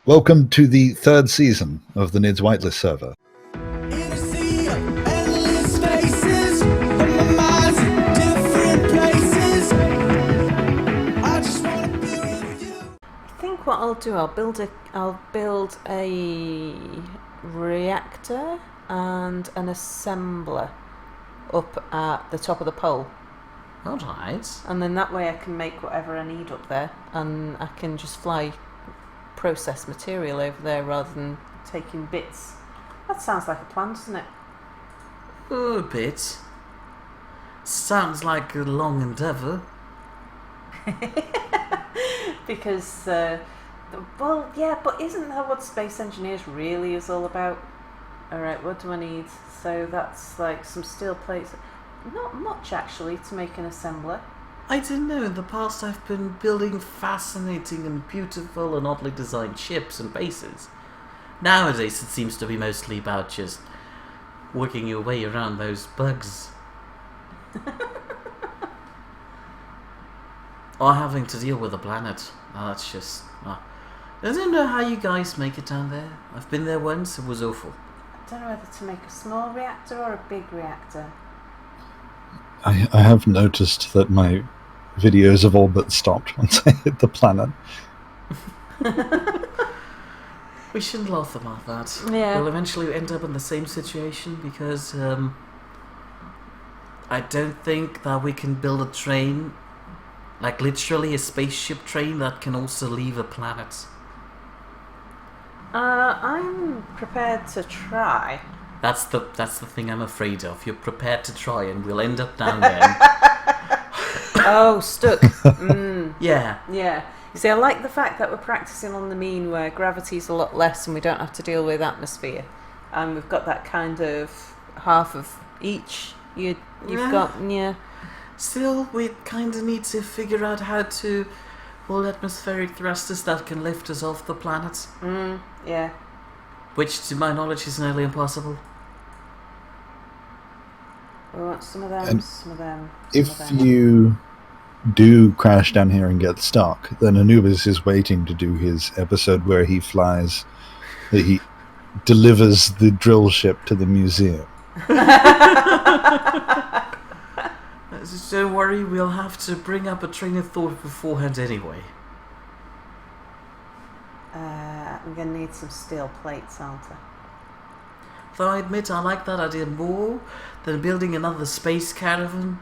Welcome to the third season of the Nidd's Whitelist server. I think what I'll do, I'll build a reactor and an assembler up at the top of the pole. Alright. And then that way I can make whatever I need up there, and I can just fly processed material over there rather than taking bits. That sounds like a plan, doesn't it? A bit. Sounds like a long endeavour. Because, well, yeah, but isn't that what space engineers really is all about? Alright, what do I need? So that's like some steel plates. Not much, actually, to make an assembler. I don't know, in the past I've been building fascinating and beautiful and oddly designed ships and bases. Nowadays it seems to be mostly about just working your way around those bugs. Or having to deal with the planet. That's just... I don't know how you guys make it down there. I've been there once, it was awful. I don't know whether to make a small reactor or a big reactor. I have noticed that my videos have all but stopped once I hit the planet. We shouldn't laugh about that. Yeah. We'll eventually end up in the same situation because I don't think that we can build a train, like literally a spaceship train that can also leave a planet. I'm prepared to try. That's the thing I'm afraid of. You're prepared to try and we'll end up down there. Oh, stuck. Yeah. Yeah. You see, I like the fact that we're practicing on the mean where gravity's a lot less and we don't have to deal with atmosphere. And we've got that kind of half of each. You've got, yeah. Still, we kind of need to figure out how to hold atmospheric thrusters that can lift us off the planet. Yeah. Which, to my knowledge, is nearly impossible. We want some of them, And some of them, If some of them. you do crash down here and get stuck, then Anubis is waiting to do his episode where he flies, he delivers the drill ship to the museum. Don't worry, we'll have to bring up a train of thought beforehand anyway. I'm going to need some steel plates, aren't I? Though I admit I like that idea more than building another space caravan.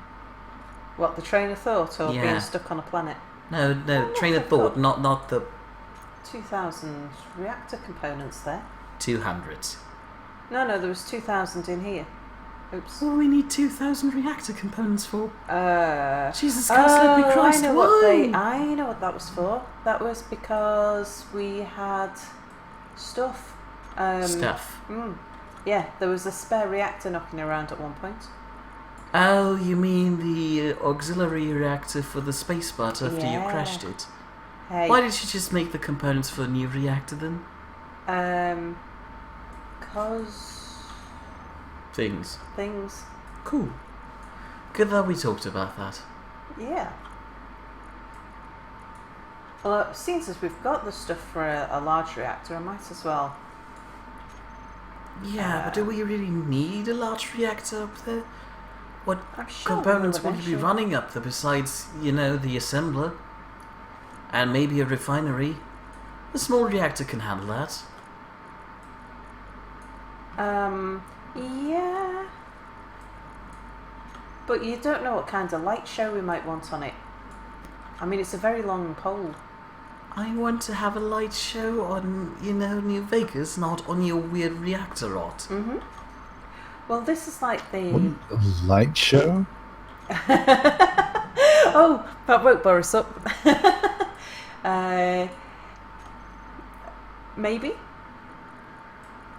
What, the train of thought or Yeah. being stuck on a planet? No, train of thought, not the 2,000 reactor components there. 200. No, there was 2,000 in here. Oops. What do we need 2,000 reactor components for? Jesus Oh, Christ, let me Christ, I know why? I know what that was for. That was because we had stuff. Stuff. Yeah, there was a spare reactor knocking around at one point. Oh, you mean the auxiliary reactor for the spaceboat after you crashed it? Hey. Why did you just make the components for a new reactor then? Cause Things. Cool. Good that we talked about that. Yeah. Well, since we've got the stuff for a large reactor, I might as well. Yeah, but do we really need a large reactor up there? What I'm sure components we'll would you be eventually. running up there besides, the assembler? And maybe a refinery? A small reactor can handle that. Yeah. But you don't know what kind of light show we might want on it. I mean, it's a very long pole. I want to have a light show on, New Vegas, not on your weird reactor rot. Well, this is like the... A light show? Oh, that woke Boris up. Maybe?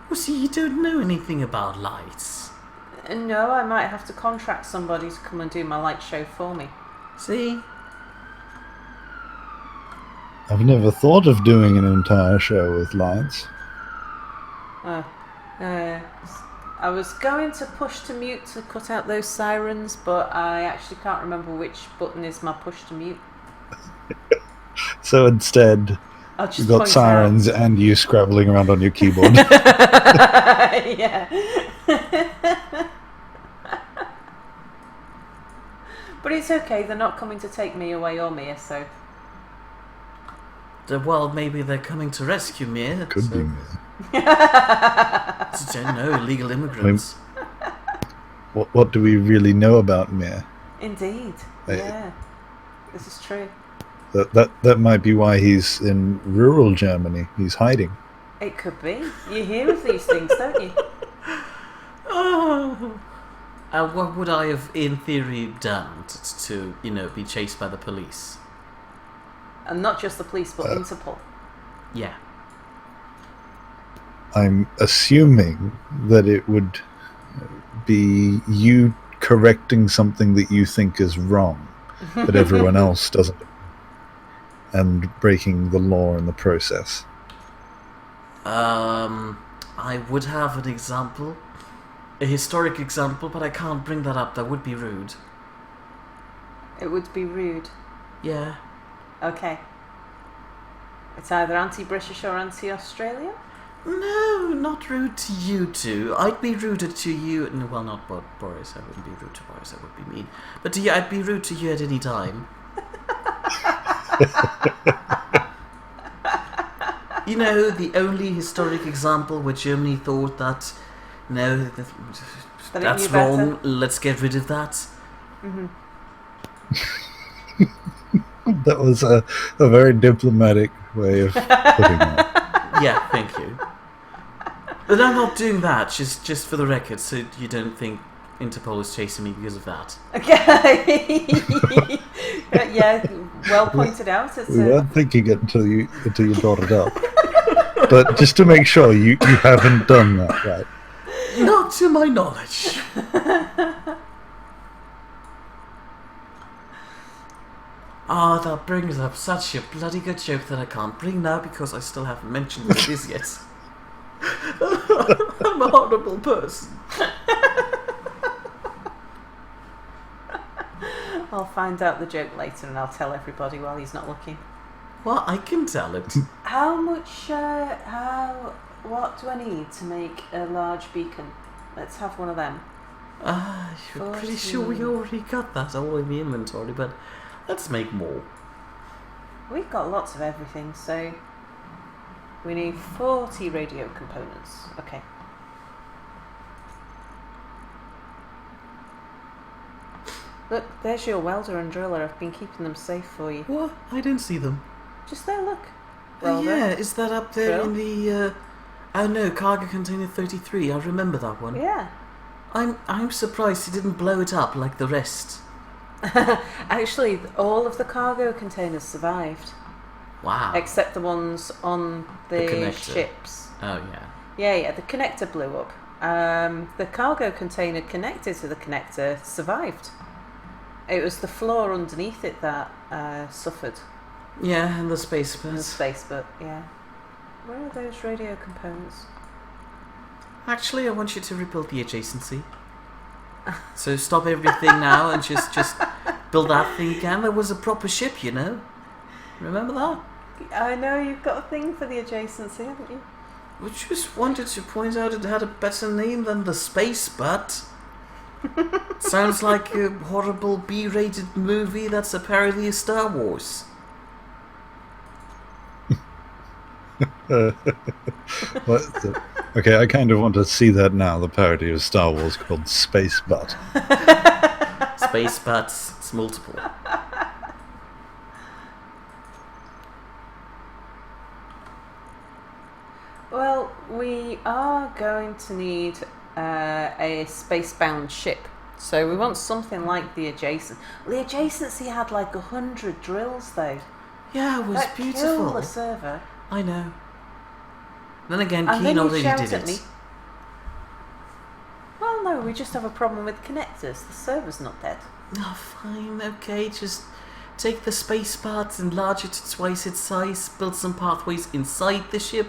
Well, see, you don't know anything about lights. No, I might have to contract somebody to come and do my light show for me. See? I've never thought of doing an entire show with lights. I was going to push to mute to cut out those sirens, but I actually can't remember which button is my push to mute. So instead, I'll just You've got point Sirens and you scrabbling around on your keyboard. Yeah. But it's okay, they're not coming to take me away or Mia, so... Well, maybe they're coming to rescue me. Could be me. I don't know, illegal immigrants. What do we really know about Mir? Indeed, yeah. This is true. That might be why he's in rural Germany. He's hiding. It could be. You hear of these things, don't you? Oh. What would I have, in theory, done to be chased by the police? And not just the police, but Interpol. Yeah. I'm assuming that it would be you correcting something that you think is wrong, but everyone else doesn't, and breaking the law in the process. I would have an example, a historic example, but I can't bring that up. That would be rude. It would be rude. Yeah. Okay. It's either anti-British or anti-Australian? No, not rude to you two. I'd be ruder to you. No, well, not Boris. I wouldn't be rude to Boris. That would be mean. But to you, I'd be rude to you at any time. The only historic example where Germany thought that, no, that's wrong. Let's get rid of that. Mm-hmm. That was a very diplomatic way of putting that. Yeah, thank you. But I'm not doing that, just for the record, so you don't think Interpol is chasing me because of that. Okay. Yeah, well pointed out. We weren't thinking it until you brought it up. But just to make sure, you haven't done that, right? Not to my knowledge. That brings up such a bloody good joke that I can't bring now because I still haven't mentioned what it is yet. I'm a horrible person. I'll find out the joke later and I'll tell everybody while he's not looking. Well, I can tell it. How much, what do I need to make a large beacon? Let's have one of them. You're pretty sure we already got that all in the inventory, but let's make more. We've got lots of everything, so we need 40 radio components. Okay. Look, there's your welder and driller. I've been keeping them safe for you. What? I didn't see them. Just there, look. Yeah, is that up there Drill. in the... Oh no, cargo container 33. I remember that one. Yeah. I'm surprised he didn't blow it up like the rest. Actually, all of the cargo containers survived. Wow. Except the ones on the ships. Oh, yeah. Yeah, the connector blew up. The cargo container connected to the connector survived. It was the floor underneath it that suffered. Yeah, and the space bit. And the space bit, yeah. Where are those radio components? Actually, I want you to rebuild the adjacency. So stop everything now and just build that thing again. There was a proper ship, Remember that? I know, you've got a thing for the adjacency, haven't you? We just wanted to point out it had a better name than the Space Butt. Sounds like a horrible B-rated movie that's a parody of Star Wars. Okay, I kind of want to see that now, the parody of Star Wars called Space Butt. Space Butts, it's multiple. Well, we are going to need a space-bound ship. So we want something like the adjacent. The adjacency had like 100 drills, though. Yeah, it was that beautiful. Killed the server. I know. Then again, And Keen then already shout did at it. me. Well, no, we just have a problem with connectors. The server's not dead. Oh, fine, okay, just take the space parts, enlarge it to twice its size, build some pathways inside the ship.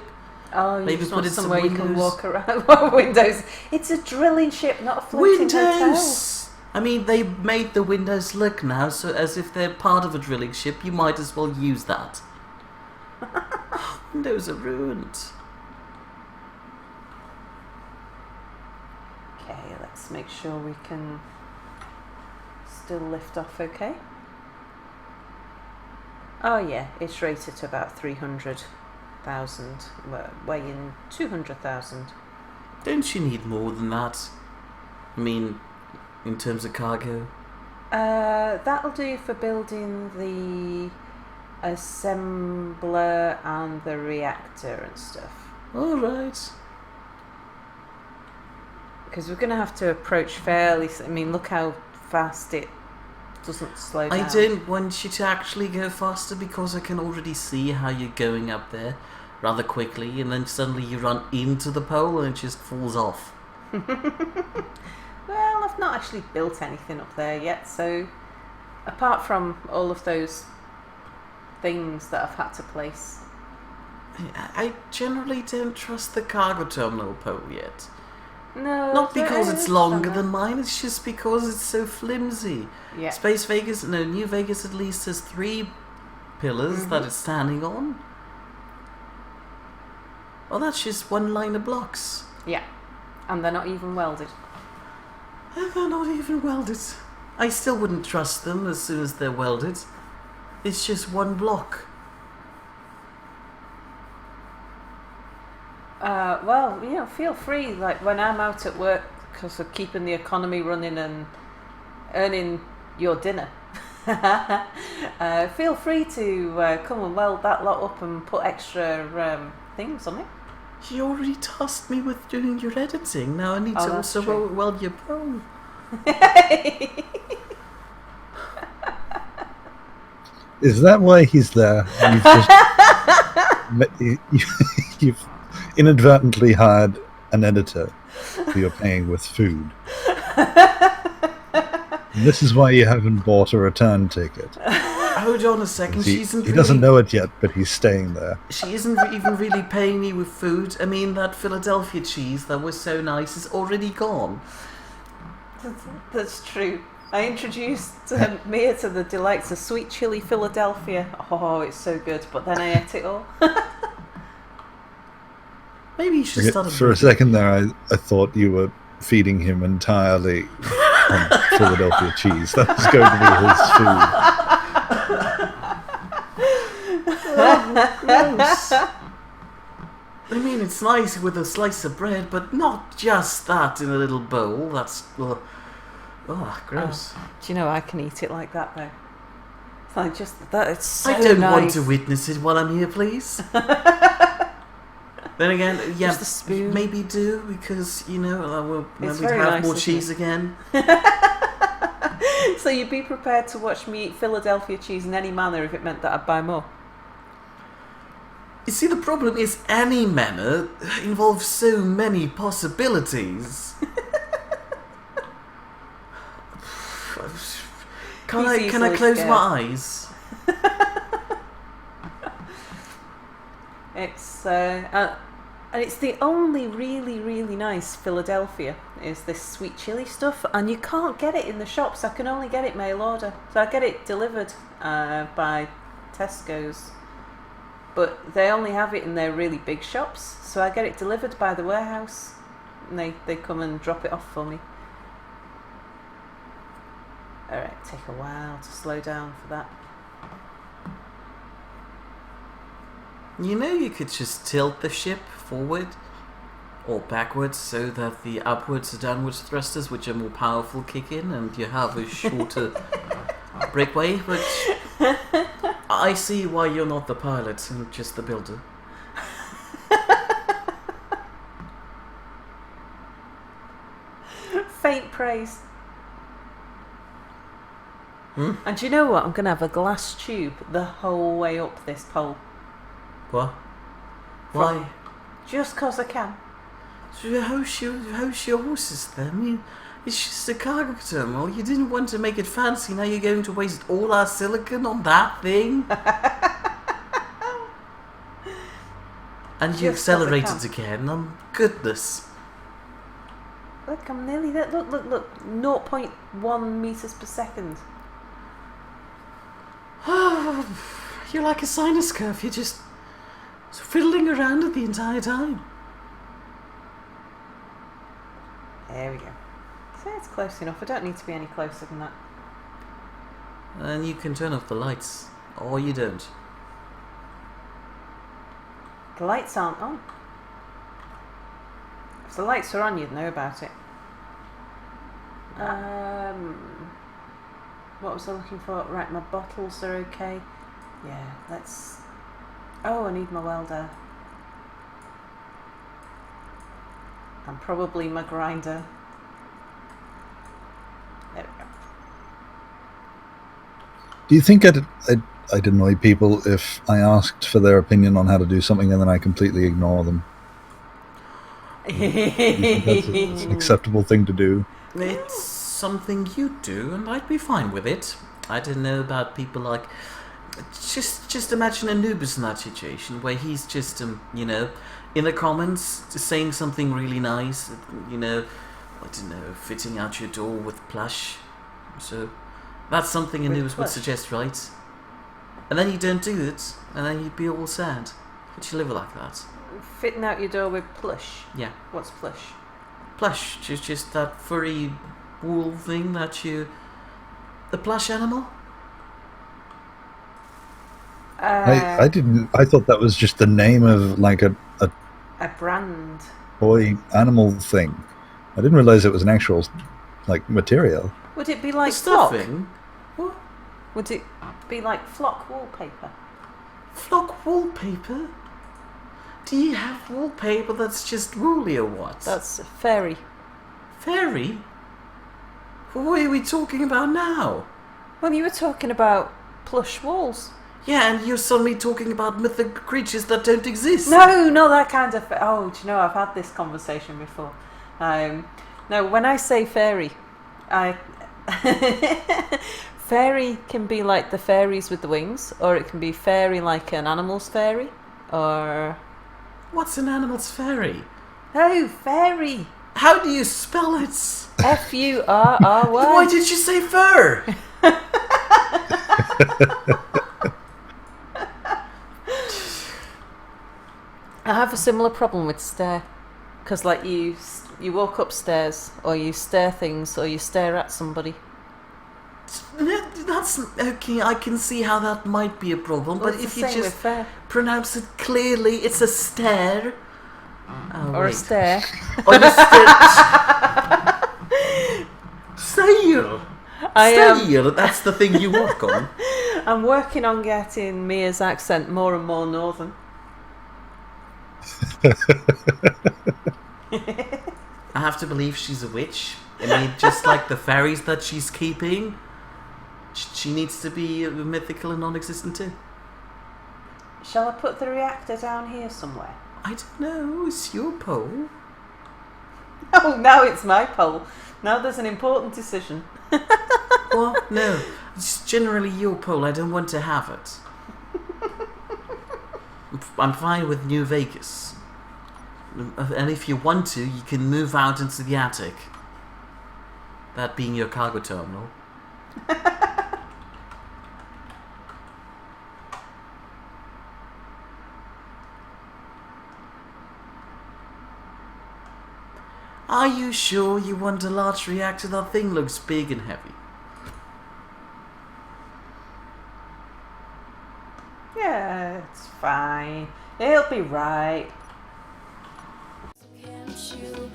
Oh, you Maybe just put want in some somewhere you can windows. walk around. Windows. It's a drilling ship, not a floating hotel. Windows! I mean, they made the windows look now, so as if they're part of a drilling ship, you might as well use that. windows are ruined. Okay, let's make sure we can still lift off okay. Oh yeah, it's rated to about 300,000, weighing 200,000. Don't you need more than that? I mean, in terms of cargo? That'll do for building the assembler and the reactor and stuff. Alright. Because we're going to have to approach fairly... I mean, look how fast it doesn't slow down. I don't want you to actually go faster because I can already see how you're going up there rather quickly, and then suddenly you run into the pole and it just falls off. Well, I've not actually built anything up there yet, so apart from all of those things that I've had to place. I generally don't trust the cargo terminal pole yet. No, Not because it's longer than than mine, it's just because it's so flimsy. Yeah. Space Vegas, no, New Vegas at least has 3 pillars that it's standing on. Well, that's just one line of blocks. Yeah, and they're not even welded. They're not even welded. I still wouldn't trust them as soon as they're welded. It's just one block. Well, you know, feel free, like when I'm out at work, because of keeping the economy running and earning your dinner, feel free to come and weld that lot up and put extra things on it. You already tasked me with doing your editing. Now I need to that's also true. weld your pole. Is that why he's there? You've inadvertently hired an editor who you're paying with food. And this is why you haven't bought a return ticket. Hold on a second. He doesn't know it yet, but he's staying there. She isn't even really paying me with food. I mean, that Philadelphia cheese that was so nice is already gone. That's true. I introduced Mia to the delights of sweet chili Philadelphia. Oh, it's so good, but then I ate it all. Maybe you should start For a second there, I thought you were feeding him entirely on Philadelphia cheese. That was going to be his food. Gross. I mean, it's nice with a slice of bread, but not just that in a little bowl. That's... gross. Do you know I can eat it like that though? It's like just that. It's so I don't want nice. to witness it while I'm here, please. Then again, yeah, Just a spoon. maybe do, because, you know, then It's we'd very have nice, more isn't cheese it? again. So you'd be prepared to watch me eat Philadelphia cheese in any manner if it meant that I'd buy more? You see, the problem is any manner involves so many possibilities. Can I close my eyes? It's and it's the only really nice Philadelphia is this sweet chili stuff, and you can't get it in the shops. I can only get it mail order, so I get it delivered by Tesco's, but they only have it in their really big shops. So I get it delivered by the warehouse, and they come and drop it off for me. All right, take a while to slow down for that. You know, you could just tilt the ship forward or backwards so that the upwards or downwards thrusters, which are more powerful, kick in, and you have a shorter breakaway. But I see why you're not the pilot and just the builder. Faint praise. Hmm? And do you know what? I'm going to have a glass tube the whole way up this pole. What? Why? Just 'cause I can. So how's your horses then? I mean, it's just a cargo terminal. You didn't want to make it fancy. Now you're going to waste all our silicon on that thing? And you Just 'cause I accelerated can. again. Goodness. Look, I'm nearly there. Look. 0.1 meters per second. You're like a sinus curve. You just So fiddling around it the entire time. There we go. So it's close enough. I don't need to be any closer than that. And you can turn off the lights. Or you don't. The lights aren't on. If the lights were on, you'd know about it. What was I looking for? Right, my bottles are okay. Yeah, let's... Oh, I need my welder. And probably my grinder. There we go. Do you think I'd annoy people if I asked for their opinion on how to do something and then I completely ignore them? Do you think that's an acceptable thing to do? It's something you do, and I'd be fine with it. I don't know about people like... Just imagine Anubis in that situation, where he's just, you know, in the comments, saying something really nice, you know, I don't know, fitting out your door with plush. So, that's something Anubis would suggest, right? And then you don't do it, and then you'd be all sad. Would you live like that? Fitting out your door with plush? Yeah. What's plush? Plush, just that furry wool thing that you... The plush animal? I didn't. I thought that was just the name of like a brand toy animal thing. I didn't realize it was an actual like material. Would it be like stuffing? What? Would it be like flock wallpaper? Flock wallpaper? Do you have wallpaper that's just woolly or what? That's fairy. Fairy? What are we talking about now? Well, you were talking about plush walls. Yeah, and you're suddenly talking about mythic creatures that don't exist. No, not that kind of... Oh, do you know, I've had this conversation before. No, when I say fairy, fairy can be like the fairies with the wings, or it can be fairy like an animal's fairy, or... What's an animal's fairy? Oh, fairy! How do you spell it? Furry. Why did you say fur? I have a similar problem with stare, because like you walk upstairs, or you stare things, or you stare at somebody. That's okay. I can see how that might be a problem, Well, but it's if the you same just with fare. pronounce it clearly, it's a stare. Oh, Or a wait. stare. Or you stare. Stare. That's the thing you work on. I'm working on getting Mia's accent more and more northern. I have to believe she's a witch. I mean, just like the fairies that she's keeping, she needs to be mythical and non-existent too. Shall I put the reactor down here somewhere? I don't know. It's your pole. Oh, now it's my pole. Now there's an important decision. What? No. It's generally your pole. I don't want to have it. I'm fine with New Vegas. And if you want to, you can move out into the attic. That being your cargo terminal. Are you sure you want a large reactor? That thing looks big and heavy. Yeah, it's fine. It'll be right. Can't you